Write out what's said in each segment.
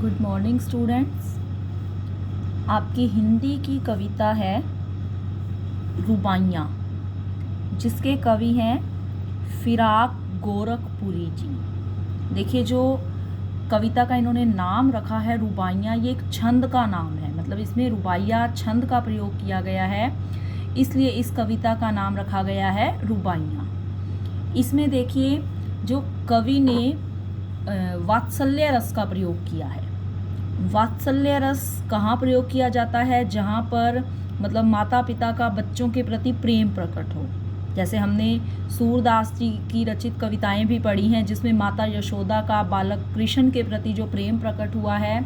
Good morning students. आपकी हिंदी की कविता है रुबाइयाँ, जिसके कवि हैं फिराक गोरखपुरी जी। देखिए, जो कविता का इन्होंने नाम रखा है रुबाइयाँ, ये एक छंद का नाम है। मतलब इसमें रुबाइयाँ छंद का प्रयोग किया गया है, इसलिए इस कविता का नाम रखा गया है रुबाइयाँ। इसमें देखिए, जो कवि ने वात्सल्य रस का प्रयोग किया है। वात्सल्य रस कहाँ प्रयोग किया जाता है? जहाँ पर मतलब माता पिता का बच्चों के प्रति प्रेम प्रकट हो। जैसे हमने सूरदास जी की रचित कविताएं भी पढ़ी हैं, जिसमें माता यशोदा का बालक कृष्ण के प्रति जो प्रेम प्रकट हुआ है,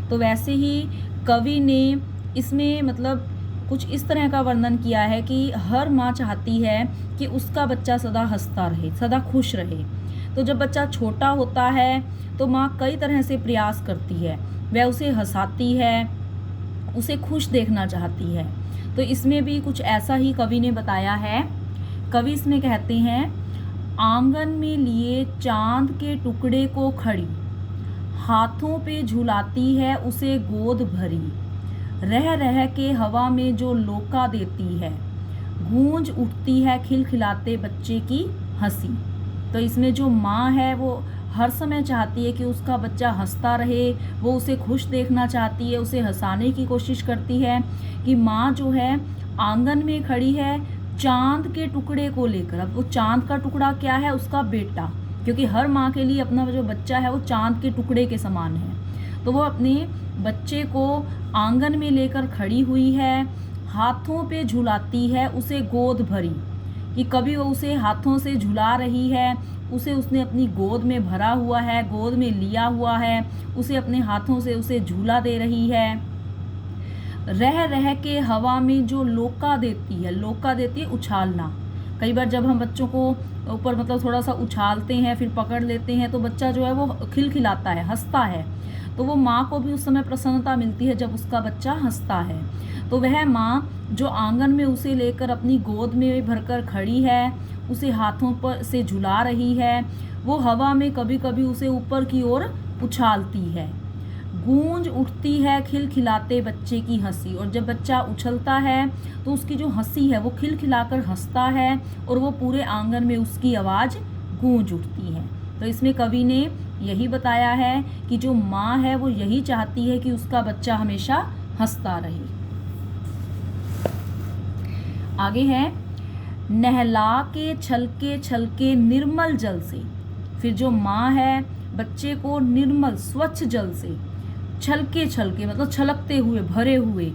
तो वैसे ही कवि ने इसमें मतलब कुछ इस तरह का वर्णन किया है कि हर माँ चाहती है कि उसका बच्चा सदा हंसता रहे, सदा खुश रहे। तो जब बच्चा छोटा होता है तो माँ कई तरह से प्रयास करती है, वह उसे हंसाती है, उसे खुश देखना चाहती है। तो इसमें भी कुछ ऐसा ही कवि ने बताया है। कवि इसमें कहते हैं, आंगन में लिए चांद के टुकड़े को खड़ी, हाथों पे झुलाती है उसे गोद भरी, रह रह के हवा में जो लोका देती है, गूंज उठती है खिलखिलाते बच्चे की हंसी। तो इसमें जो माँ है वो हर समय चाहती है कि उसका बच्चा हंसता रहे, वो उसे खुश देखना चाहती है, उसे हंसाने की कोशिश करती है। कि माँ जो है आंगन में खड़ी है चांद के टुकड़े को लेकर। अब वो चांद का टुकड़ा क्या है? उसका बेटा, क्योंकि हर माँ के लिए अपना जो बच्चा है वो चांद के टुकड़े के समान है। तो वो अपने बच्चे को आंगन में लेकर खड़ी हुई है, हाथों पे झुलाती है उसे गोद भरी, कि कभी वो उसे हाथों से झुला रही है, उसे उसने अपनी गोद में भरा हुआ है, गोद में लिया हुआ है, उसे अपने हाथों से उसे झूला दे रही है। रह रह के हवा में जो लोका देती है, लोका देती है उछालना। कई बार जब हम बच्चों को ऊपर मतलब थोड़ा सा उछालते हैं, फिर पकड़ लेते हैं, तो बच्चा जो है वो खिलखिलाता है, हंसता है। तो वो माँ को भी उस समय प्रसन्नता मिलती है जब उसका बच्चा हंसता है। तो वह माँ जो आंगन में उसे लेकर अपनी गोद में भरकर खड़ी है, उसे हाथों पर से झुला रही है, वो हवा में कभी कभी उसे ऊपर की ओर उछालती है, गूंज उठती है खिलखिलाते बच्चे की हंसी। और जब बच्चा उछलता है तो उसकी जो हंसी है वो खिलखिलाकर हंसता है और वो पूरे आंगन में उसकी आवाज़ गूंज उठती है। तो इसमें कवि ने यही बताया है कि जो माँ है वो यही चाहती है कि उसका बच्चा हमेशा हंसता रहे। आगे है, नहला के छलके निर्मल जल से। फिर जो माँ है बच्चे को निर्मल स्वच्छ जल से, छलके मतलब छलकते हुए, भरे हुए,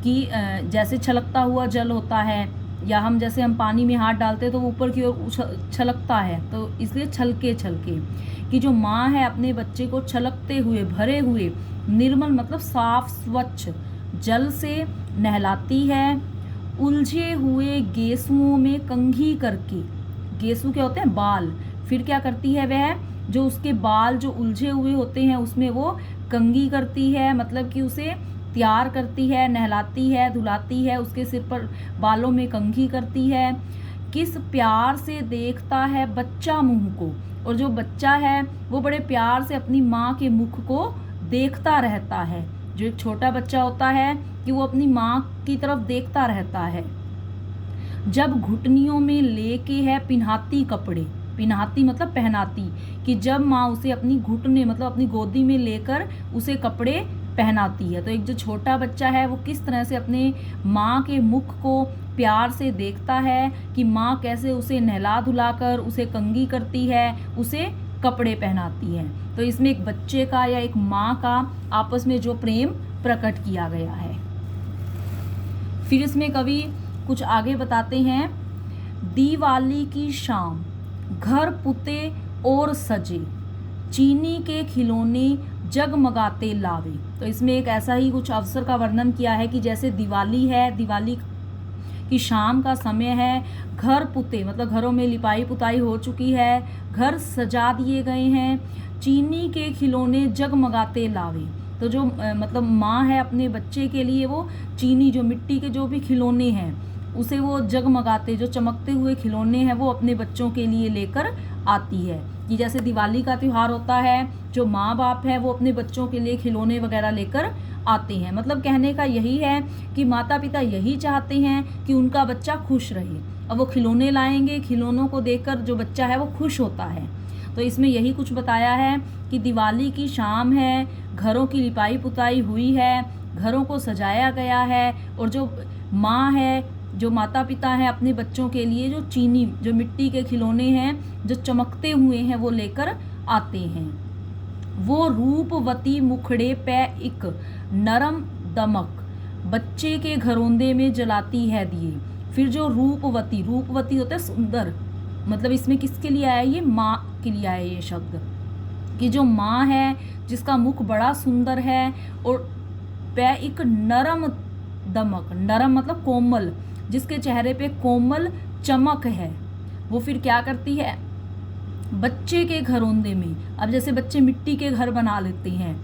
कि जैसे छलकता हुआ जल होता है, या हम जैसे हम पानी में हाथ डालते हैं तो वो ऊपर की ओर छलकता है, तो इसलिए छलके कि जो माँ है अपने बच्चे को छलकते हुए, भरे हुए, निर्मल मतलब साफ स्वच्छ जल से नहलाती है, उलझे हुए गेसुओं में कंघी करके। गेसू क्या होते हैं? बाल। फिर क्या करती है वह? जो उसके बाल जो उलझे हुए होते हैं उसमें वो कंघी करती है, मतलब कि उसे तैयार करती है, नहलाती है, धुलाती है, उसके सिर पर बालों में कंघी करती है। किस प्यार से देखता है बच्चा मुंह को। और जो बच्चा है वो बड़े प्यार से अपनी माँ के मुख को देखता रहता है। जो एक छोटा बच्चा होता है कि वो अपनी माँ की तरफ देखता रहता है। जब घुटनियों में लेके है पिन्हाती कपड़े, पिन्हाती मतलब पहनाती, कि जब माँ उसे अपनी घुटने मतलब अपनी गोदी में लेकर उसे कपड़े पहनाती है। तो एक जो छोटा बच्चा है वो किस तरह से अपने माँ के मुख को प्यार से देखता है कि माँ कैसे उसे नहला धुलाकर उसे कंघी करती है, उसे कपड़े पहनाती है। तो इसमें एक बच्चे का या एक माँ का आपस में जो प्रेम प्रकट किया गया है। फिर इसमें कवि कुछ आगे बताते हैं, दिवाली की शाम घर पुते और सजे, चीनी के खिलौने जगमगाते लावे। तो इसमें एक ऐसा ही कुछ अवसर का वर्णन किया है कि जैसे दिवाली है, दिवाली की शाम का समय है, घर पुते मतलब घरों में लिपाई पुताई हो चुकी है, घर सजा दिए गए हैं, चीनी के खिलौने जगमगाते लावे। तो जो मतलब माँ है अपने बच्चे के लिए वो चीनी, जो मिट्टी के जो भी खिलौने हैं उसे वो जगमगाते, जो चमकते हुए खिलौने हैं वो अपने बच्चों के लिए लेकर आती है। कि जैसे दिवाली का त्यौहार होता है, जो माँ बाप है वो अपने बच्चों के लिए खिलौने वगैरह लेकर आते हैं। मतलब कहने का यही है कि माता पिता यही चाहते हैं कि उनका बच्चा खुश रहे। अब वो खिलौने लाएंगे, खिलौनों को देखकर जो बच्चा है वो खुश होता है। तो इसमें यही कुछ बताया है कि दिवाली की शाम है, घरों की लिपाई पुताई हुई है, घरों को सजाया गया है, और जो माँ है, जो माता पिता हैं, अपने बच्चों के लिए जो मिट्टी के खिलौने हैं जो चमकते हुए हैं वो लेकर आते हैं। वो रूपवती मुखड़े पे एक नरम दमक बच्चे के घरोंदे में जलाती है दिए। फिर जो रूपवती होता है सुंदर, मतलब इसमें किसके लिए आया, ये माँ के लिए आया ये शब्द, कि जो माँ है जिसका मुख बड़ा सुंदर है और पे एक नरम दमक, नरम मतलब कोमल, जिसके चेहरे पे कोमल चमक है, वो फिर क्या करती है, बच्चे के घरोंदे में। अब जैसे बच्चे मिट्टी के घर बना लेते हैं,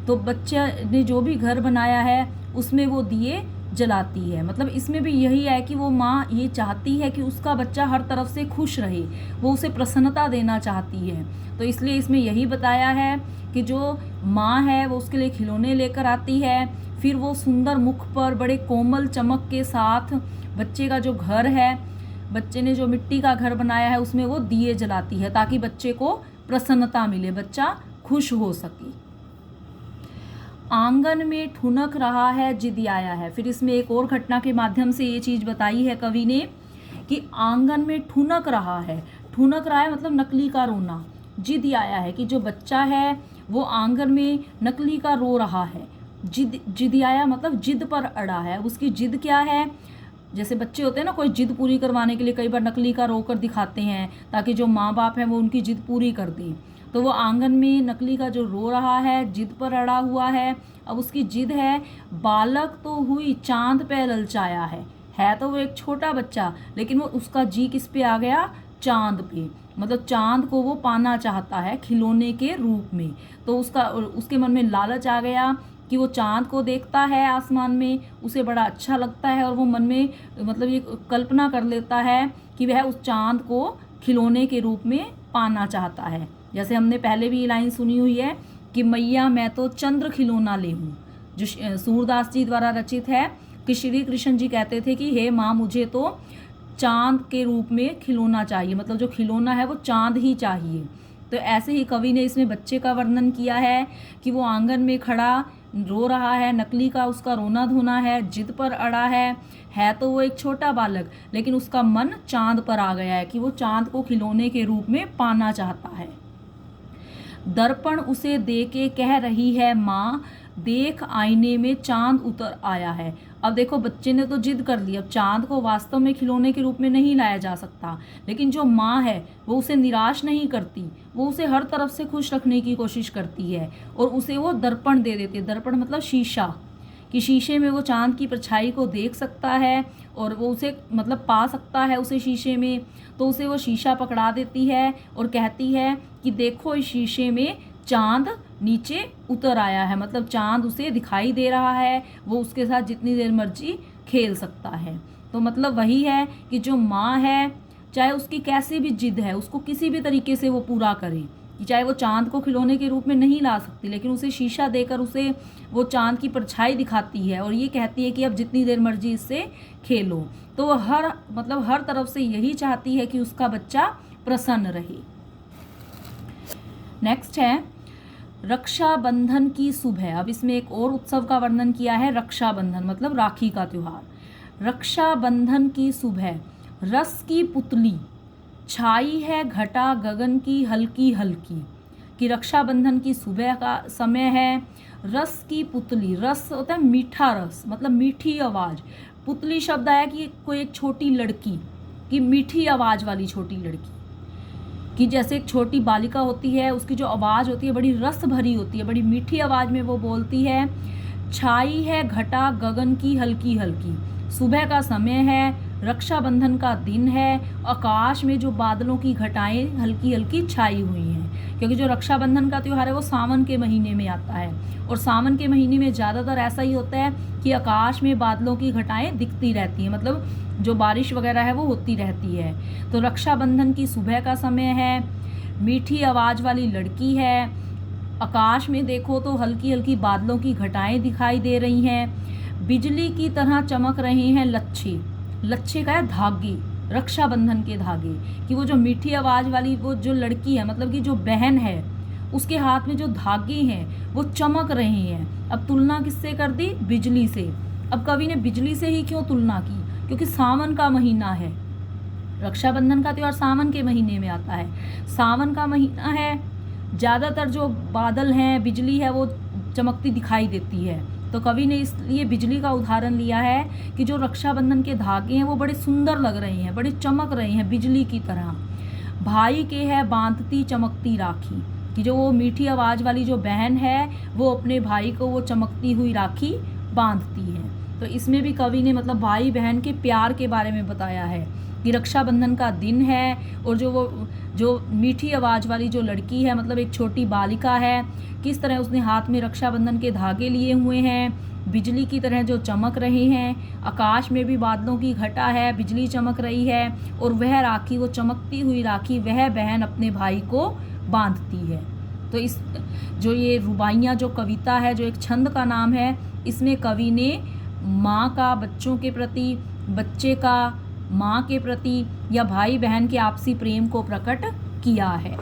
तो बच्चे ने जो भी घर बनाया है उसमें वो दिए जलाती है। मतलब इसमें भी यही है कि वो माँ ये चाहती है कि उसका बच्चा हर तरफ से खुश रहे, वो उसे प्रसन्नता देना चाहती है। तो इसलिए इसमें यही बताया है कि जो माँ है वो उसके लिए खिलौने लेकर आती है, फिर वो सुंदर मुख पर बड़े कोमल चमक के साथ बच्चे का जो घर है, बच्चे ने जो मिट्टी का घर बनाया है उसमें वो दिए जलाती है, ताकि बच्चे को प्रसन्नता मिले, बच्चा खुश हो सके। आंगन में ठुनक रहा है जिदियाया है। फिर इसमें एक और घटना के माध्यम से ये चीज़ बताई है कवि ने कि आंगन में ठुनक रहा है। ठुनक रहा है मतलब नकली का रोना। जिदियाया है कि जो बच्चा है वो आंगन में नकली का रो रहा है। जिदियाया मतलब जिद पर अड़ा है। उसकी जिद क्या है, जैसे बच्चे होते हैं ना, कोई जिद पूरी करवाने के लिए कई बार नकली का रो कर दिखाते हैं ताकि जो माँ बाप हैं वो उनकी जिद पूरी कर दें। तो वो आंगन में नकली का जो रो रहा है, जिद पर अड़ा हुआ है। अब उसकी जिद है, बालक तो हुई चांद पे ललचाया है तो वो एक छोटा बच्चा, लेकिन वो उसका जी किस पे आ गया, चांद पे। मतलब चांद को वो पाना चाहता है खिलौने के रूप में। तो उसके मन में लालच आ गया कि वो चांद को देखता है आसमान में, उसे बड़ा अच्छा लगता है, और वो मन में मतलब ये कल्पना कर लेता है कि वह उस चांद को खिलौने के रूप में पाना चाहता है। जैसे हमने पहले भी ये लाइन सुनी हुई है कि मैया मैं तो चंद्र खिलौना ले हूँ, जो सूरदास जी द्वारा रचित है, कि श्री कृष्ण जी कहते थे कि हे माँ मुझे तो चांद के रूप में खिलौना चाहिए, मतलब जो खिलौना है वो चांद ही चाहिए। तो ऐसे ही कवि ने इसमें बच्चे का वर्णन किया है कि वो आंगन में खड़ा रो रहा है, नकली का उसका रोना धोना है, जिद पर अड़ा है तो वो एक छोटा बालक, लेकिन उसका मन चांद पर आ गया है कि वो चांद को खिलौने के रूप में पाना चाहता है। दर्पण उसे दे के कह रही है माँ, देख आईने में चांद उतर आया है। अब देखो बच्चे ने तो जिद कर ली, अब चांद को वास्तव में खिलौने के रूप में नहीं लाया जा सकता, लेकिन जो माँ है वो उसे निराश नहीं करती, वो उसे हर तरफ से खुश रखने की कोशिश करती है, और उसे वो दर्पण दे देती है। दर्पण मतलब शीशा, कि शीशे में वो चांद की परछाई को देख सकता है और वो उसे मतलब पा सकता है उसे शीशे में। तो उसे वो शीशा पकड़ा देती है और कहती है कि देखो इस शीशे में चांद नीचे उतर आया है, मतलब चांद उसे दिखाई दे रहा है, वो उसके साथ जितनी देर मर्जी खेल सकता है। तो मतलब वही है कि जो माँ है, चाहे उसकी कैसी भी जिद है, उसको किसी भी तरीके से वो पूरा करे, कि चाहे वो चांद को खिलौने के रूप में नहीं ला सकती, लेकिन उसे शीशा देकर उसे वो चांद की परछाई दिखाती है और ये कहती है कि अब जितनी देर मर्जी इससे खेलो। तो वो हर तरफ से यही चाहती है कि उसका बच्चा प्रसन्न रहे। नेक्स्ट है रक्षाबंधन की सुबह। अब इसमें एक और उत्सव का वर्णन किया है, रक्षाबंधन मतलब राखी का त्योहार। रक्षाबंधन की सुबह रस की पुतली छाई है घटा गगन की हल्की हल्की, कि रक्षाबंधन की सुबह का समय है। रस की पुतली, रस होता है मीठा रस, मतलब मीठी आवाज़। पुतली शब्द आया कि कोई एक छोटी लड़की की मीठी आवाज़ वाली छोटी लड़की, कि जैसे एक छोटी बालिका होती है उसकी जो आवाज़ होती है बड़ी रस भरी होती है, बड़ी मीठी आवाज़ में वो बोलती है। छाई है घटा गगन की हल्की हल्की, सुबह का समय है, रक्षाबंधन का दिन है, आकाश में जो बादलों की घटाएं हल्की हल्की छाई हुई हैं, क्योंकि जो रक्षाबंधन का त्यौहार है वो सावन के महीने में आता है, और सावन के महीने में ज़्यादातर ऐसा ही होता है कि आकाश में बादलों की घटाएं दिखती रहती हैं, मतलब जो बारिश वगैरह है वो होती रहती है। तो रक्षाबंधन की सुबह का समय है, मीठी आवाज़ वाली लड़की है। आकाश में देखो तो हल्की हल्की बादलों की घटाएं दिखाई दे रही हैं। बिजली की तरह चमक रहे हैं लच्छे। लच्छे का है धागे, रक्षाबंधन के धागे, कि वो जो मीठी आवाज़ वाली वो जो लड़की है, मतलब कि जो बहन है, उसके हाथ में जो धागे हैं वो चमक रहे हैं। अब तुलना किससे कर दी? बिजली से। अब कवि ने बिजली से ही क्यों तुलना की? क्योंकि सावन का महीना है, रक्षाबंधन का त्योहार सावन के महीने में आता है। सावन का महीना है, ज़्यादातर जो बादल हैं, बिजली है, वो चमकती दिखाई देती है। तो कवि ने इसलिए बिजली का उदाहरण लिया है कि जो रक्षाबंधन के धागे हैं वो बड़े सुंदर लग रहे हैं, बड़े चमक रहे हैं बिजली की तरह। भाई के है बांधती चमकती राखी, कि जो वो मीठी आवाज़ वाली जो बहन है वो अपने भाई को वो चमकती हुई राखी बांधती है। तो इसमें भी कवि ने मतलब भाई बहन के प्यार के बारे में बताया है कि रक्षाबंधन का दिन है, और जो मीठी आवाज़ वाली जो लड़की है, मतलब एक छोटी बालिका है, किस तरह उसने हाथ में रक्षाबंधन के धागे लिए हुए हैं, बिजली की तरह जो चमक रहे हैं। आकाश में भी बादलों की घटा है, बिजली चमक रही है, और वह राखी, वो चमकती हुई राखी, वह बहन अपने भाई को बांधती है। तो इस जो ये रुबाइयाँ जो कविता है, जो एक छंद का नाम है, इसमें कवि ने माँ का बच्चों के प्रति, बच्चे का माँ के प्रति, या भाई बहन के आपसी प्रेम को प्रकट किया है।